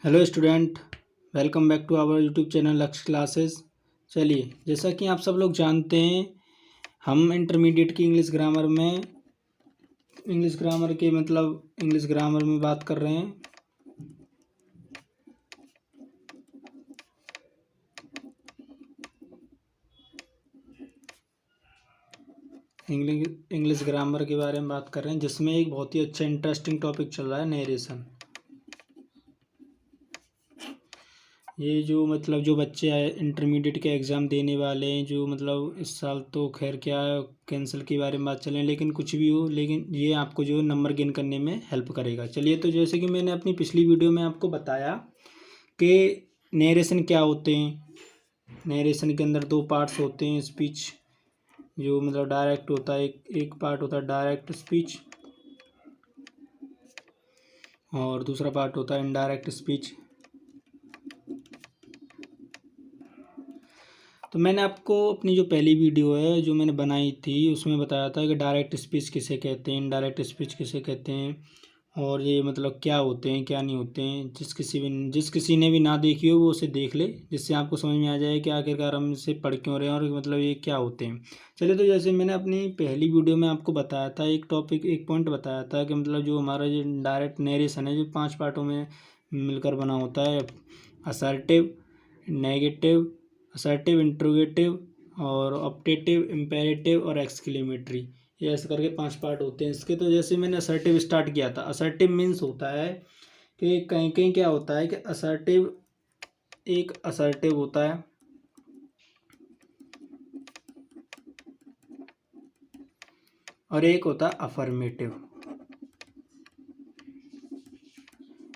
Hello student, welcome back to our YouTube channel Lakshya classes. चलिए, जैसा कि आप सब लोग जानते हैं, हम इंटरमीडिएट की इंग्लिश ग्रामर में बात कर रहे हैं। इंग्लिश ग्रामर के बारे में बात कर रहे हैं, जिसमें एक बहुत ही अच्छा इंटरेस्टिंग टॉपिक चल रहा है, नरेशन। ये जो बच्चे आए इंटरमीडिएट के एग्ज़ाम देने वाले हैं, जो इस साल तो खैर क्या कैंसिल के बारे में बात चलें, लेकिन कुछ भी हो, लेकिन ये आपको जो नंबर गेन करने में हेल्प करेगा। चलिए, तो जैसे कि मैंने अपनी पिछली वीडियो में आपको बताया कि नरेशन क्या होते हैं। नरेशन के अंदर दो पार्ट्स होते हैं। स्पीच जो डायरेक्ट होता है, एक पार्ट होता है डायरेक्ट स्पीच, और दूसरा पार्ट होता है इनडायरेक्ट स्पीच। तो मैंने आपको अपनी जो पहली वीडियो है जो मैंने बनाई थी, उसमें बताया था कि डायरेक्ट स्पीच किसे कहते हैं, इनडायरेक्ट स्पीच किसे कहते हैं, और ये क्या होते हैं क्या नहीं होते हैं। जिस किसी ने भी ना देखी हो वो उसे देख ले, जिससे आपको समझ में आ जाए कि आखिरकार हम इसे पढ़ क्यों रहे हैं और ये क्या होते हैं। चलिए, तो जैसे मैंने अपनी पहली वीडियो में आपको बताया था, एक पॉइंट बताया था कि जो हमारा जो डायरेक्ट नरेशन है, जो 5 पार्टों में मिलकर बना होता है। असर्टिव, नेगेटिव, असर्टिव, इंट्रोगेटिव और ऑप्टेटिव, इम्पेरेटिव और एक्सक्लेमेटरी। ये ऐसे करके 5 पार्ट होते हैं इसके। तो जैसे मैंने असर्टिव स्टार्ट किया था, असर्टिव मीन्स होता है कि कहीं कहीं क्या होता है कि एक असर्टिव होता है, और एक होता है अफर्मेटिव।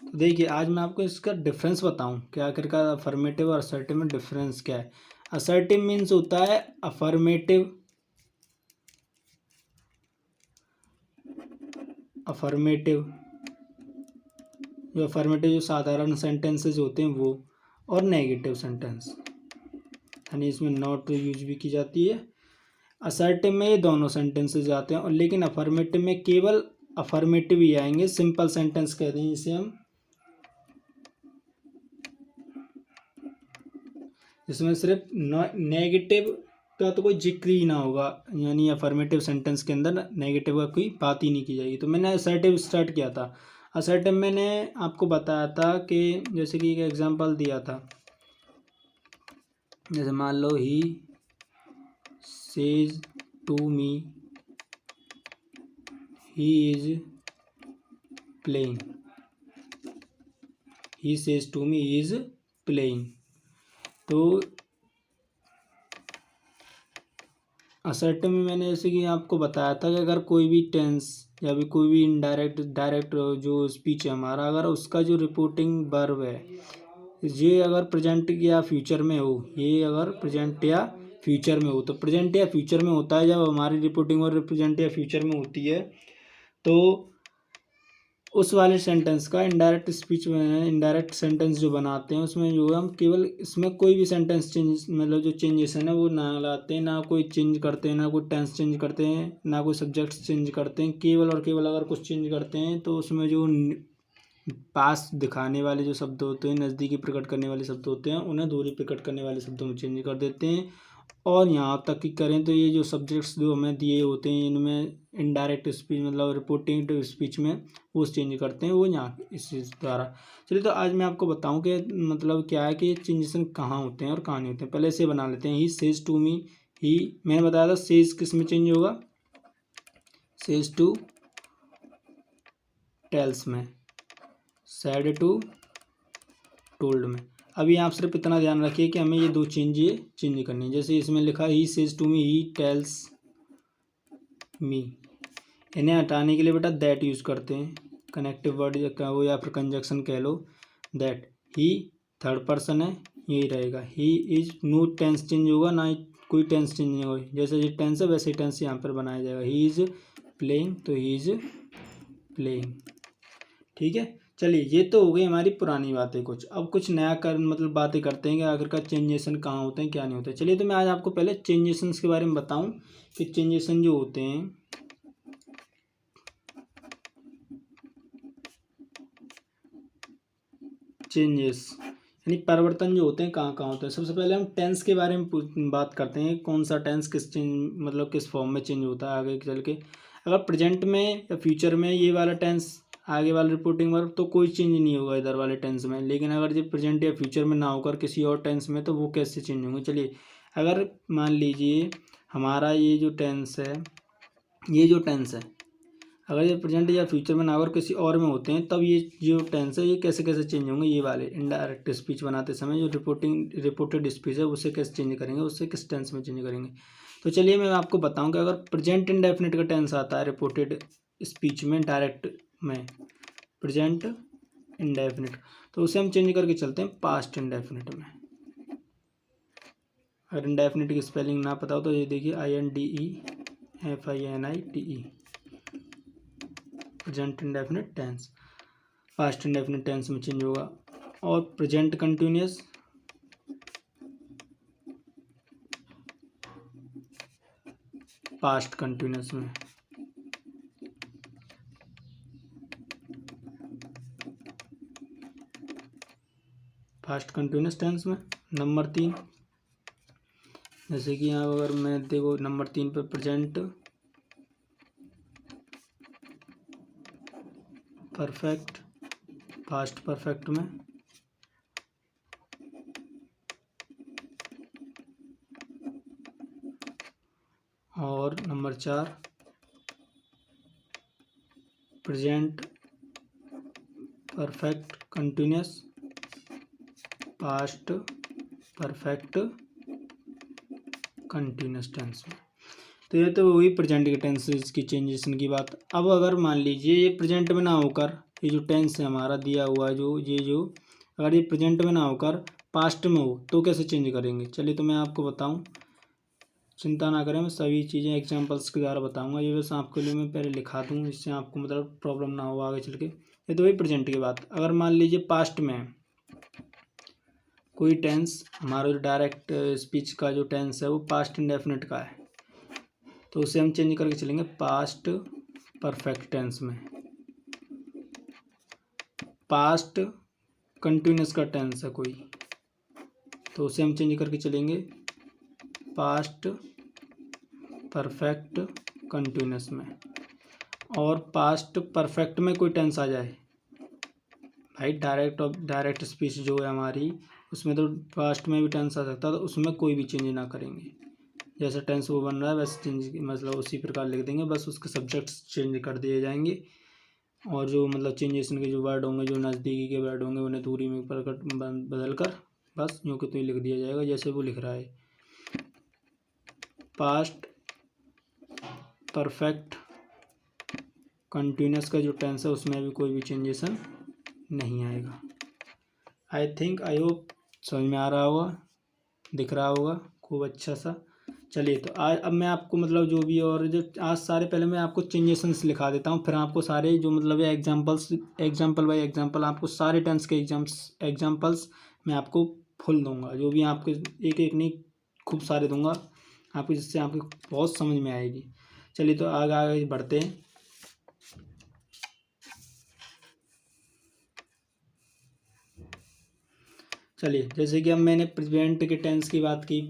तो देखिए, आज मैं आपको इसका डिफरेंस बताऊं कि आखिरकार अफर्मेटिव और असर्टिव में डिफरेंस क्या है। असर्टिव मीन्स होता है अफर्मेटिव जो साधारण सेंटेंसेस होते हैं वो, और नेगेटिव सेंटेंस, यानी इसमें नॉट यूज भी की जाती है। असर्टिव में ये दोनों सेंटेंसेस आते हैं, और लेकिन अफर्मेटिव में केवल अफर्मेटिव ही आएंगे। सिंपल सेंटेंस कहते हैं इसे हम, जिसमें सिर्फ नेगेटिव का तो कोई जिक्र ही ना होगा, यानी अफर्मेटिव सेंटेंस के अंदर नेगेटिव का कोई बात ही नहीं की जाएगी। तो मैंने असर्टिव स्टार्ट किया था। असर्टिव मैंने आपको बताया था कि जैसे कि एक एग्जांपल दिया था, जैसे मान लो he says to me he is playing, he says to me he is playing. तो असर्टिव में मैंने जैसे कि आपको बताया था कि अगर कोई भी टेंस या भी कोई भी डायरेक्ट जो स्पीच है हमारा, अगर उसका जो रिपोर्टिंग वर्ब है, ये अगर प्रेजेंट या फ्यूचर में हो, ये अगर प्रेजेंट या फ्यूचर में हो, तो प्रेजेंट या फ्यूचर में होता है जब हमारी रिपोर्टिंग और प्रेजेंट या फ्यूचर में होती है, तो उस वाले सेंटेंस का इनडायरेक्ट सेंटेंस जो बनाते हैं, उसमें जो है हम केवल इसमें कोई भी सेंटेंस चेंज जो चेंजेस है ना, वो ना लाते हैं, ना कोई चेंज करते हैं, ना कोई टेंस चेंज करते हैं, ना कोई सब्जेक्ट्स चेंज करते हैं। केवल और केवल अगर कुछ चेंज करते हैं तो उसमें जो पास दिखाने वाले जो शब्द होते हैं, नज़दीकी प्रकट करने वाले शब्द होते हैं, उन्हें दूरी प्रकट करने वाले शब्दों में चेंज कर देते हैं। और यहाँ तक कि करें तो ये जो सब्जेक्ट्स जो हमें दिए होते हैं, इनमें इनडायरेक्ट स्पीच रिपोर्टिंग स्पीच में वो चेंज करते हैं, वो यहाँ इस चीज़ द्वारा। चलिए, तो आज मैं आपको बताऊं कि क्या है कि चेंजेस कहाँ होते हैं और कहाँ नहीं होते हैं। पहले से बना लेते हैं। ही सेज टू मी, ही मैंने बताया था सेज किस में चेंज होगा, सेज टू टेल्स में, सैड टू टोल्ड में। अभी आप सिर्फ इतना ध्यान रखिए कि हमें ये दो चेंज करनी है। जैसे इसमें लिखा he says to me, he tells me, इन्हें हटाने के लिए बेटा दैट यूज़ करते हैं, कनेक्टिव वर्ड वो या फिर कंजक्शन कह लो। दैट, ही थर्ड पर्सन है, यही रहेगा। He is, no tense change होगा, ना कोई टेंस चेंज नहीं होगा। जैसे ये टेंस है वैसे ही टेंस यहाँ पर बनाया जाएगा। ही इज प्लेइंग, तो ही इज प्लेइंग। ठीक है, चलिए, ये तो हो गई हमारी पुरानी बातें। कुछ अब कुछ नया बातें करते हैं कि आखिरकार चेंजेशन कहाँ होते हैं क्या नहीं होते। चलिए, तो मैं आज आपको पहले चेंजेशन के बारे में बताऊं कि चेंजेशन जो होते हैं, चेंजेस यानी परिवर्तन जो होते हैं कहाँ कहाँ होते हैं। सबसे पहले हम टेंस के बारे में बात करते हैं, कौन सा टेंस किस चेंज मतलब किस फॉर्म में चेंज होता है आगे चल के। अगर प्रेजेंट में या फ्यूचर में ये वाला टेंस आगे वाला रिपोर्टिंग वर्ब तो कोई चेंज नहीं होगा इधर वाले टेंस में, लेकिन अगर जब प्रेजेंट या फ्यूचर में ना होकर किसी और टेंस में तो वो कैसे चेंज होंगे। चलिए अगर मान लीजिए हमारा ये जो टेंस है, अगर ये प्रेजेंट या फ्यूचर में ना होकर किसी और में होते हैं तब ये जो टेंस है ये कैसे कैसे चेंज होंगे। ये वाले इनडायरेक्ट स्पीच बनाते समय जो रिपोर्टेड स्पीच है उससे कैसे चेंज करेंगे, उससे किस टेंस में चेंज करेंगे। तो चलिए मैं आपको बताऊं कि अगर प्रेजेंट इंडेफिनिट का टेंस आता है रिपोर्टेड स्पीच में डायरेक्ट में, प्रेजेंट इंडेफिनिट, तो उसे हम चेंज करके चलते हैं पास्ट इंडेफिनिट में। अगर इंडेफिनिट की स्पेलिंग ना पता हो तो ये देखिए INDEFINITE, present indefinite tense past indefinite tense में चेंज होगा। और प्रेजेंट कंटिन्यूअस पास्ट कंटिन्यूअस में, फास्ट कंटिन्यूअस टेंस में। नंबर 3 जैसे कि यहाँ अगर मैं देखो नंबर 3 पे प्रेजेंट परफेक्ट पास्ट परफेक्ट में, और number 4 present perfect continuous past perfect continuous tense में। तो ये तो वही प्रेजेंट के टेंसेस की चेंजेशन की बात। अब अगर मान लीजिए ये प्रेजेंट में ना होकर ये जो टेंस है हमारा दिया हुआ जो अगर ये प्रेजेंट में ना होकर पास्ट में हो तो कैसे चेंज करेंगे। चलिए तो मैं आपको बताऊं, चिंता ना करें, मैं सभी चीज़ें एग्जांपल्स के द्वारा बताऊंगा। ये बस आपके लिए मैं पहले लिखा दूं, इससे आपको मतलब प्रॉब्लम ना हो आगे चल के। ये तो वही प्रेजेंट की बात। अगर मान लीजिए पास्ट में कोई टेंस हमारा जो डायरेक्ट स्पीच का जो टेंस है वो पास्ट इंडेफिनिट का है तो उसे हम चेंज करके चलेंगे पास्ट परफेक्ट टेंस में। पास्ट कंटिन्यूअस का टेंस है कोई तो उसे हम चेंज करके चलेंगे पास्ट परफेक्ट कंटिन्यूअस में। और पास्ट परफेक्ट में कोई टेंस आ जाए भाई, डायरेक्ट स्पीच जो है हमारी उसमें तो पास्ट में भी टेंस आ सकता है, तो उसमें कोई भी चेंज ना करेंगे। जैसा टेंस वो बन रहा है वैसे चेंज मतलब उसी प्रकार लिख देंगे, बस उसके सब्जेक्ट्स चेंज कर दिए जाएंगे। और जो मतलब चेंजेस के जो वर्ड होंगे, जो नज़दीकी के वर्ड होंगे उन्हें दूरी में बदल कर बस यूँ के तो ही लिख दिया जाएगा जैसे वो लिख रहा है। पास्ट परफेक्ट कंटिन्यूअस का जो टेंस है उसमें भी कोई भी चेंजेसन नहीं आएगा। आई होप समझ में आ रहा होगा, दिख रहा होगा खूब अच्छा सा। चलिए तो आज अब मैं आपको मतलब जो भी और जो आज सारे पहले मैं आपको चेंजेसन्स लिखा देता हूँ, फिर आपको सारे जो मतलब एग्जाम्पल बाई एग्जाम्पल आपको सारे टेंस के एग्जाम्पल्स मैं आपको फुल दूंगा, जो भी आपके एक एक नहीं खूब सारे दूंगा आपको, जिससे आपको बहुत समझ में आएगी। चलिए तो आगे आगे बढ़ते हैं। चलिए जैसे कि अब मैंने प्रेजेंट के टेंस की बात की,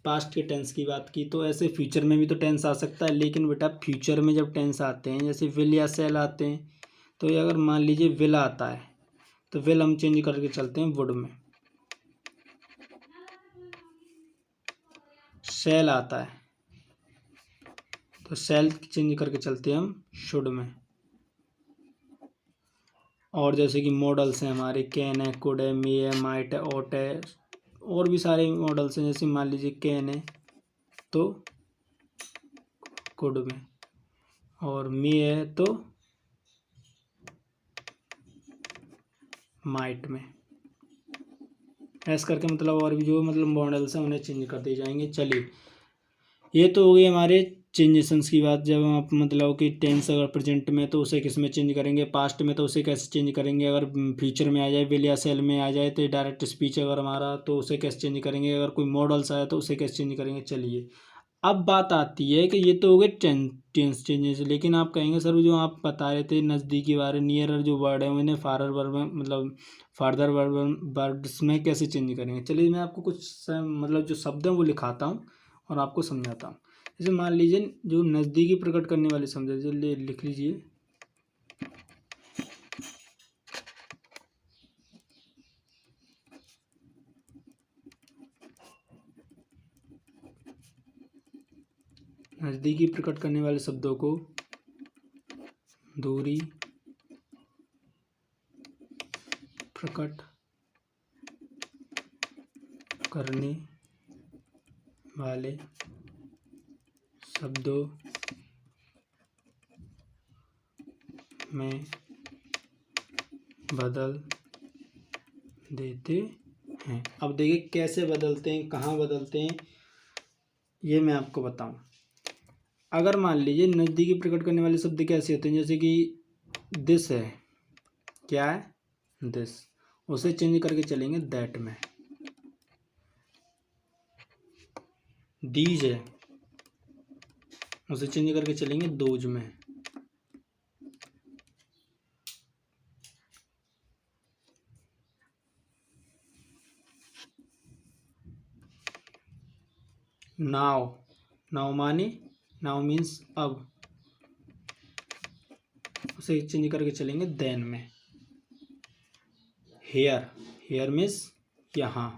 पास्ट के टेंस की बात की, तो ऐसे फ्यूचर में भी तो टेंस आ सकता है। लेकिन बेटा फ्यूचर में जब टेंस आते हैं जैसे विल या सेल आते हैं, तो ये अगर मान लीजिए विल आता है तो विल हम चेंज करके चलते हैं वुड में। सेल आता है तो सेल चेंज करके चलते हैं हम शुड में। और जैसे कि मॉडल्स हैं हमारे, कैन है, कुड है, मे है, माइट है, ऑट है, और भी सारे मॉडल्स हैं। जैसे मान लीजिए कैन है तो कुड में, और मे है तो माइट में, ऐसा करके मतलब और भी जो मतलब मॉडल्स हैं उन्हें चेंज कर दिए जाएंगे। चलिए ये तो हो गई हमारे चेंजेसन्स की बात। जब आप मतलब कि टेंस अगर प्रेजेंट में तो उसे किस में चेंज करेंगे, पास्ट में तो उसे कैसे चेंज करेंगे, अगर फ्यूचर में आ जाए विल या सेल में आ जाए तो डायरेक्ट स्पीच अगर हमारा तो उसे कैसे चेंज करेंगे, अगर कोई मॉडल्स आया तो उसे कैसे चेंज करेंगे। चलिए अब बात आती है कि ये तो हो गए टेंस चेंजेस, लेकिन आप कहेंगे सर जो आप बता रहे थे नज़दीकी बारे नियरर जो वर्ड है उन्हें फारर वर्ड में मतलब फार्दर वर्ड्स में कैसे चेंज करेंगे। चलिए मैं आपको कुछ मतलब जो शब्द हैं वो लिखाता हूँ और आपको समझाता हूँ। जैसे मान लीजिए जो नज़दीकी प्रकट करने वाले शब्द है, चलिए लिख लीजिए नज़दीकी प्रकट करने वाले शब्दों को दूरी प्रकट करने वाले शब्दों में बदल देते हैं। अब देखिए कैसे बदलते हैं, कहाँ बदलते हैं, ये मैं आपको बताऊं। अगर मान लीजिए नज़दीकी प्रकट करने वाले शब्द कैसे होते हैं, जैसे कि दिस है, क्या है दिस, उसे चेंज करके चलेंगे दैट में। दीज है, उसे चेंज करके चलेंगे दोज में। नाव, नाव माने नाव मीन्स अब, उसे चेंज करके चलेंगे देन में। हेयर, हेयर मीन्स यहाँ।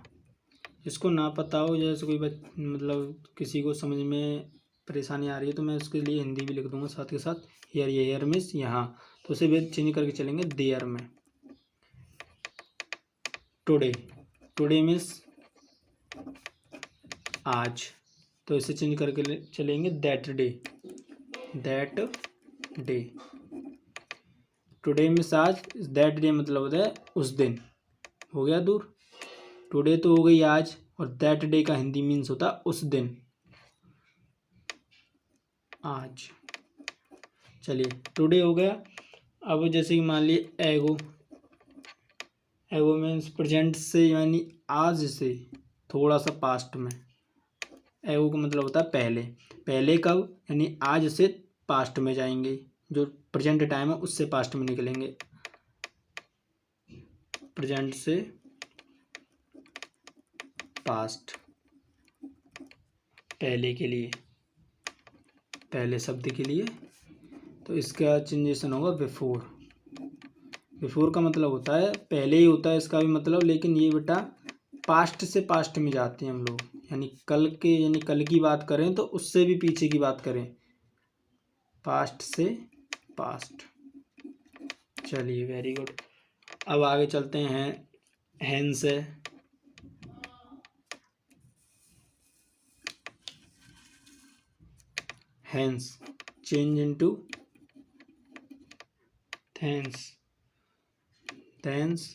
इसको ना पता हो, जैसे कोई मतलब किसी को समझ में परेशानी आ रही है तो मैं उसके लिए हिंदी भी लिख दूंगा साथ के साथ। हेयर, ये हेयर मीन्स यहाँ, तो उसे भी चेंज करके चलेंगे देयर में। टुडे, टुडे मीन्स आज, तो इसे चेंज करके चलेंगे that day, that day. Today means आज, दैट डे मतलब होता है उस दिन, हो गया दूर। टुडे तो हो गई आज, और दैट डे का हिंदी मीन्स होता है उस दिन, आज। चलिए टुडे हो गया। अब जैसे कि मान लिए एगो, एगो मीन्स प्रेजेंट से यानी आज से थोड़ा सा पास्ट में। एगो का मतलब होता है पहले, पहले कब यानी आज से पास्ट में जाएंगे, जो प्रेजेंट टाइम है उससे पास्ट में निकलेंगे, प्रेजेंट से पास्ट, पहले के लिए, पहले शब्द के लिए। तो इसका चेंजेशन होगा बिफोर। बिफोर का मतलब होता है पहले ही होता है इसका भी मतलब, लेकिन ये बेटा पास्ट से पास्ट में जाते हैं हम लोग, यानी कल के, यानी कल की बात करें तो उससे भी पीछे की बात करें, पास्ट से पास्ट। चलिए वेरी गुड। अब आगे चलते हैं, हेंस है, hence change into thence, thence.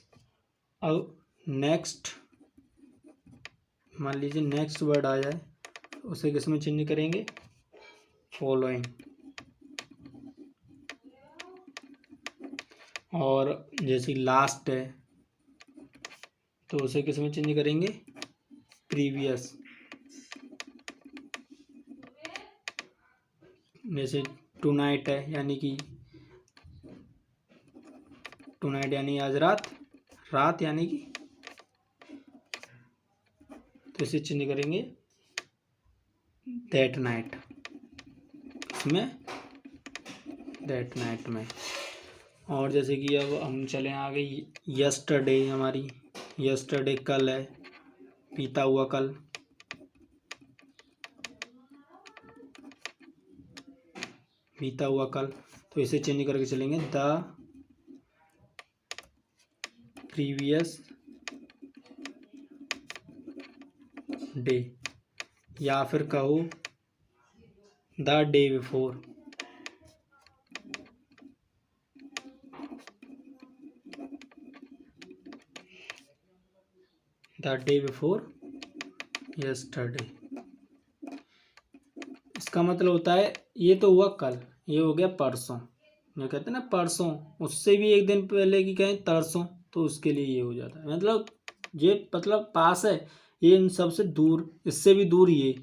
अब नेक्स्ट, मान लीजिए नेक्स्ट वर्ड आ जाए, उसे किस में चेंज करेंगे, फॉलोइंग। और जैसे लास्ट है तो उसे किस में चेंज करेंगे, प्रीवियस। जैसे टुनाइट है, यानी कि टुनाइट यानी आज रात, रात यानी कि, तो इसे चेंज करेंगे दैट नाइट, इसमें दैट नाइट में। और जैसे कि अब हम चले आगे, यस्टरडे हमारी, यस्टरडे कल है, बीता हुआ कल, बीता हुआ कल, तो इसे चेंज करके चलेंगे द प्रीवियस डे, या फिर कहो the day before, the day before yesterday. इसका मतलब होता है ये तो हुआ कल, ये हो गया परसों, जो कहते हैं ना परसों, उससे भी एक दिन पहले की कहें तरसों, तो उसके लिए ये हो जाता है, मतलब ये मतलब पास है, ये इन सबसे दूर, इससे भी दूर ये,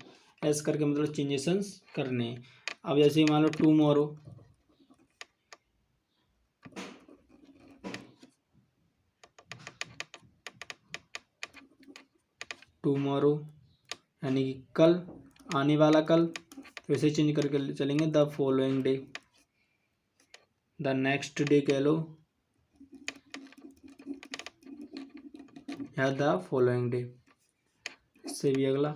ऐसे करके मतलब चेंजेस करने हैं। अब जैसे मान लो टुमारो, टुमारो यानी कि कल, आने वाला कल, तो इसे चेंज करके चलेंगे the following day, the next day कह लो या द फॉलोइंग डे, इससे भी अगला।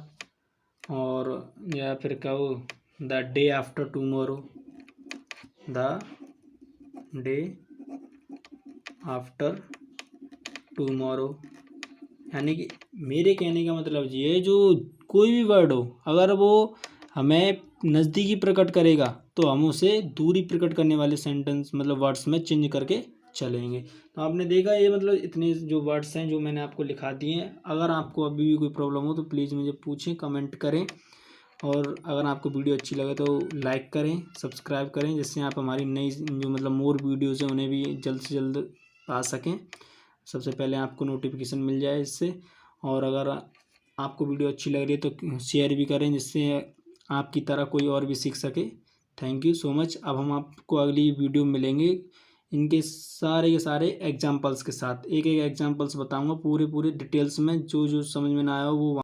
और या फिर कहो the day after tomorrow, the day after tomorrow. यानी कि मेरे कहने का मतलब ये, जो कोई भी वर्ड हो अगर वो हमें नज़दीकी प्रकट करेगा तो हम उसे दूरी प्रकट करने वाले सेंटेंस मतलब वर्ड्स में चेंज करके चलेंगे। तो आपने देखा ये मतलब इतने जो वर्ड्स हैं जो मैंने आपको लिखा दिए हैं। अगर आपको अभी भी कोई प्रॉब्लम हो तो प्लीज़ मुझे पूछें, कमेंट करें। और अगर आपको वीडियो अच्छी लगे तो लाइक करें, सब्सक्राइब करें, जिससे आप हमारी नई जो मतलब मोर वीडियोज़ हैं उन्हें भी जल्द से जल्द पा सकें, सबसे पहले आपको नोटिफिकेशन मिल जाए इससे। और अगर आपको वीडियो अच्छी लग रही है तो शेयर भी करें, जिससे आपकी तरह कोई और भी सीख सके। Thank you so much. अब हम आपको अगली वीडियो में मिलेंगे इनके सारे के सारे एग्जाम्पल्स के साथ। एक एक एग्जाम्पल्स बताऊंगा पूरे डिटेल्स में, जो जो समझ में ना आया हो वो